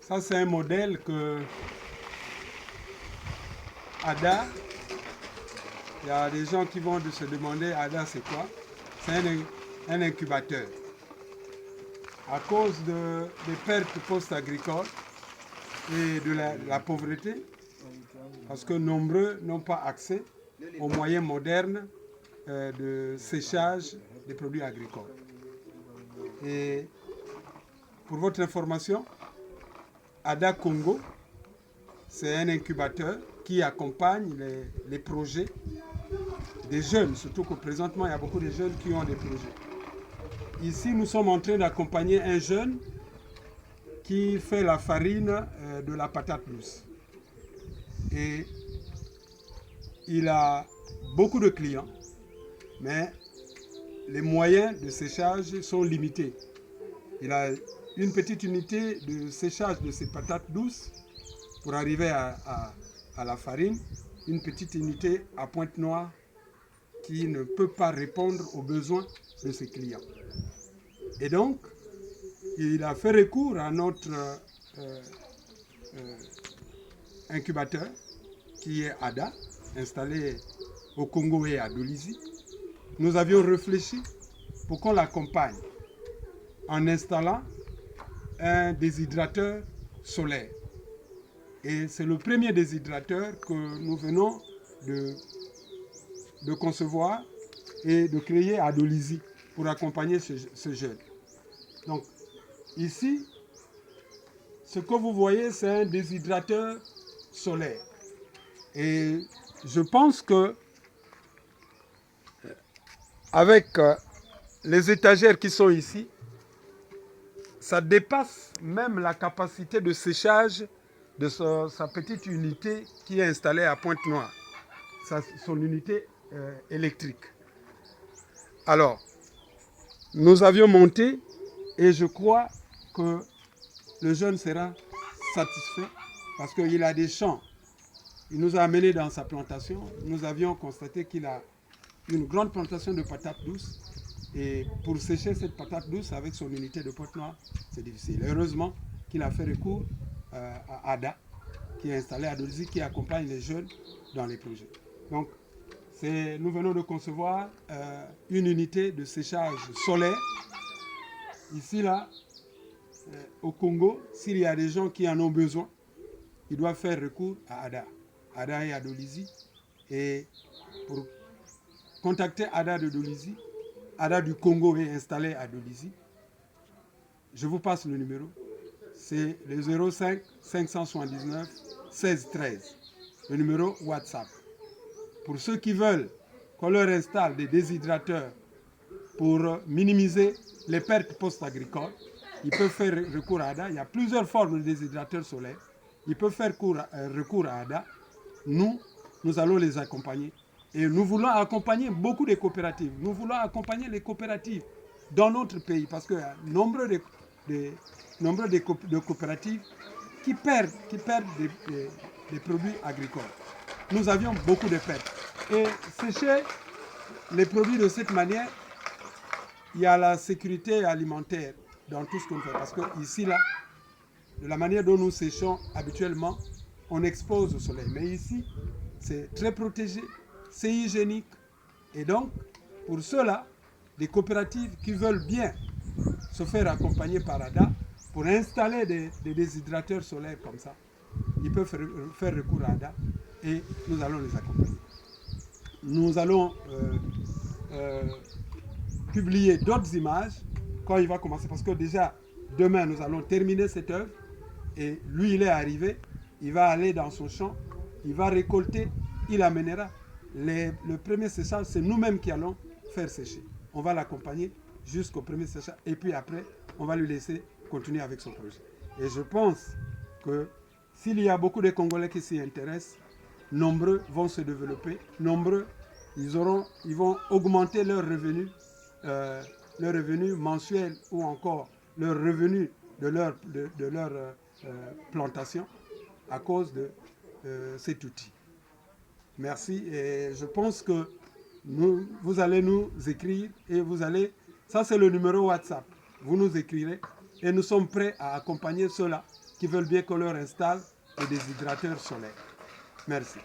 Ça, c'est un modèle que ADA, il y a des gens qui vont se demander ADA c'est quoi. C'est un incubateur. À cause des pertes post-agricoles et de la pauvreté, parce que nombreux n'ont pas accès aux moyens modernes de séchage des produits agricoles. Et pour votre information, ADA Congo, c'est un incubateur qui accompagne les projets des jeunes, surtout que présentement, il y a beaucoup de jeunes qui ont des projets. Ici, nous sommes en train d'accompagner un jeune qui fait la farine de la patate douce. Et il a beaucoup de clients, mais les moyens de séchage sont limités. Il a une petite unité de séchage de ses patates douces pour arriver à la farine, une petite unité à Pointe-Noire qui ne peut pas répondre aux besoins de ses clients. Et donc, il a fait recours à notre incubateur qui est ADA, installé au Congo et à Dolisie. Nous avions réfléchi pour qu'on l'accompagne en installant un déshydrateur solaire. Et c'est le premier déshydrateur que nous venons de concevoir et de créer à Dolisie pour accompagner ce jeune. Donc, ici, ce que vous voyez, c'est un déshydrateur solaire. Et je pense que avec les étagères qui sont ici, ça dépasse même la capacité de séchage de sa petite unité qui est installée à Pointe-Noire, son unité électrique. Alors, nous avions monté et je crois que le jeune sera satisfait parce qu'il a des champs. Il nous a amenés dans sa plantation. Nous avions constaté qu'il a une grande plantation de patates douces. Et pour sécher cette patate douce avec son unité de Pointe-Noire, c'est difficile. Heureusement qu'il a fait recours à ADA, qui est installé à Dolisie, qui accompagne les jeunes dans les projets. Donc, nous venons de concevoir une unité de séchage solaire. Ici, là, au Congo, s'il y a des gens qui en ont besoin, ils doivent faire recours à ADA. ADA est à Dolisie. Et pour contacter ADA de Dolisie, ADA du Congo est installé à Dolisie. Je vous passe le numéro. C'est le 05 579 16 13. Le numéro WhatsApp. Pour ceux qui veulent qu'on leur installe des déshydrateurs pour minimiser les pertes post-agricoles, ils peuvent faire recours à ADA. Il y a plusieurs formes de déshydrateurs solaires. Ils peuvent faire recours à ADA. Nous allons les accompagner. Et nous voulons accompagner beaucoup de coopératives. Nous voulons accompagner les coopératives dans notre pays parce qu'il y a nombreux de coopératives qui perdent des produits agricoles. Nous avions beaucoup de pertes. Et sécher les produits de cette manière, il y a la sécurité alimentaire dans tout ce qu'on fait. Parce que ici, là, de la manière dont nous séchons habituellement, on expose au soleil. Mais ici, c'est très protégé, c'est hygiénique. Et donc, pour ceux-là, des coopératives qui veulent bien se faire accompagner par ADA pour installer des déshydrateurs solaires comme ça, ils peuvent faire recours à ADA et nous allons les accompagner. Nous allons publier d'autres images quand il va commencer, parce que déjà, demain, nous allons terminer cette œuvre et lui, il est arrivé, il va aller dans son champ, il va récolter, il amènera. Le premier séchage, c'est nous-mêmes qui allons faire sécher. On va l'accompagner jusqu'au premier séchage et puis après, on va lui laisser continuer avec son projet. Et je pense que s'il y a beaucoup de Congolais qui s'y intéressent, nombreux vont se développer, nombreux, ils vont augmenter leurs revenus mensuels ou encore leurs revenus de leur plantation à cause de cet outil. Merci et je pense que vous allez nous écrire et ça c'est le numéro WhatsApp. Vous nous écrirez et nous sommes prêts à accompagner ceux-là qui qui veulent bien qu'on leur installe des déshydrateurs solaires. Merci.